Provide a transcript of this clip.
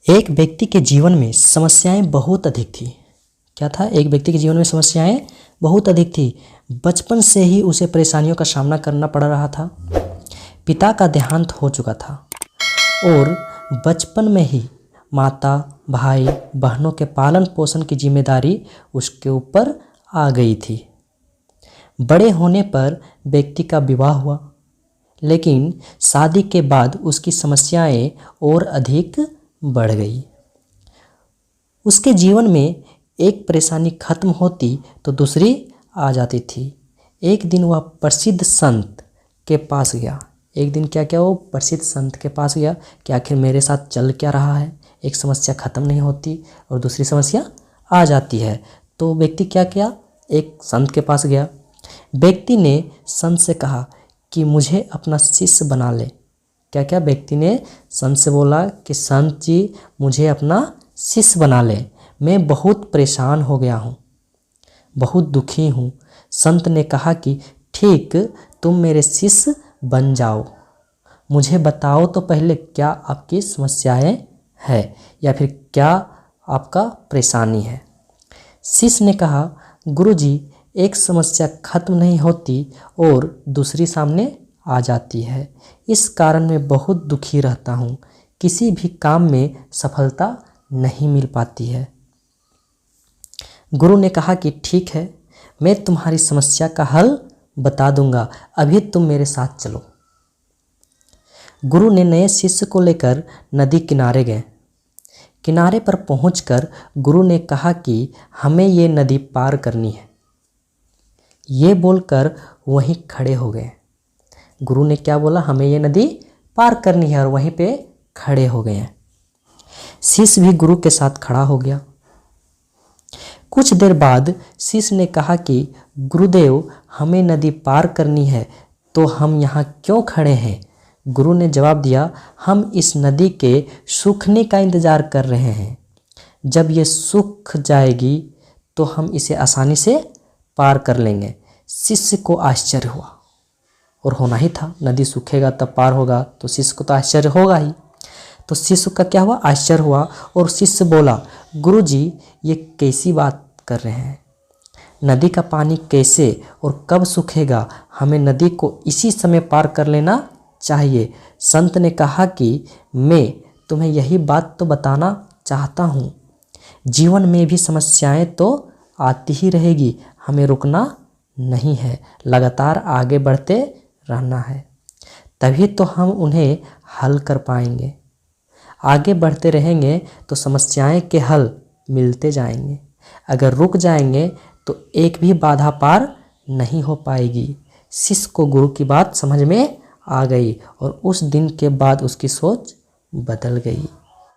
एक व्यक्ति के जीवन में समस्याएं बहुत अधिक थी। क्या था? एक व्यक्ति के जीवन में समस्याएं बहुत अधिक थी। बचपन से ही उसे परेशानियों का सामना करना पड़ रहा था। पिता का देहांत हो चुका था और बचपन में ही माता, भाई, बहनों के पालन पोषण की जिम्मेदारी उसके ऊपर आ गई थी। बड़े होने पर व्यक्ति का विवाह हुआ, लेकिन शादी के बाद उसकी समस्याएं और अधिक बढ़ गई। उसके जीवन में एक परेशानी खत्म होती तो दूसरी आ जाती थी। एक दिन वह प्रसिद्ध संत के पास गया। एक दिन क्या वो प्रसिद्ध संत के पास गया कि आखिर मेरे साथ चल क्या रहा है, एक समस्या ख़त्म नहीं होती और दूसरी समस्या आ जाती है। तो व्यक्ति क्या किया, एक संत के पास गया। व्यक्ति ने संत से कहा कि मुझे अपना शिष्य बना ले। क्या व्यक्ति ने संत से बोला कि संत जी मुझे अपना शिष्य बना ले, मैं बहुत परेशान हो गया हूँ, बहुत दुखी हूँ। संत ने कहा कि ठीक, तुम मेरे शिष्य बन जाओ। मुझे बताओ तो पहले क्या आपकी समस्याएं है या फिर क्या आपका परेशानी है। शिष्य ने कहा, गुरुजी एक समस्या खत्म नहीं होती और दूसरी सामने आ जाती है। इस कारण मैं बहुत दुखी रहता हूँ। किसी भी काम में सफलता नहीं मिल पाती है। गुरु ने कहा कि ठीक है, मैं तुम्हारी समस्या का हल बता दूंगा, अभी तुम मेरे साथ चलो। गुरु ने नए शिष्य को लेकर नदी किनारे गए। किनारे पर पहुंचकर गुरु ने कहा कि हमें ये नदी पार करनी है। ये बोलकर वहीं खड़े हो गए। गुरु ने क्या बोला, हमें ये नदी पार करनी है, और वहीं पे खड़े हो गए हैं। शिष्य भी गुरु के साथ खड़ा हो गया। कुछ देर बाद शिष्य ने कहा कि गुरुदेव हमें नदी पार करनी है, तो हम यहाँ क्यों खड़े हैं? गुरु ने जवाब दिया, हम इस नदी के सूखने का इंतजार कर रहे हैं। जब ये सूख जाएगी तो हम इसे आसानी से पार कर लेंगे। शिष्य को आश्चर्य हुआ, और होना ही था, नदी सूखेगा तब पार होगा, तो शिष्य को तो आश्चर्य होगा ही। तो शिष्य का क्या हुआ, आश्चर्य हुआ, और शिष्य बोला, गुरुजी ये कैसी बात कर रहे हैं? नदी का पानी कैसे और कब सूखेगा? हमें नदी को इसी समय पार कर लेना चाहिए। संत ने कहा कि मैं तुम्हें यही बात तो बताना चाहता हूँ। जीवन में भी समस्याएं तो आती ही रहेगी, हमें रुकना नहीं है, लगातार आगे बढ़ते रहना है, तभी तो हम उन्हें हल कर पाएंगे। आगे बढ़ते रहेंगे तो समस्याएं के हल मिलते जाएंगे। अगर रुक जाएंगे तो एक भी बाधा पार नहीं हो पाएगी। शिष्य को गुरु की बात समझ में आ गई और उस दिन के बाद उसकी सोच बदल गई।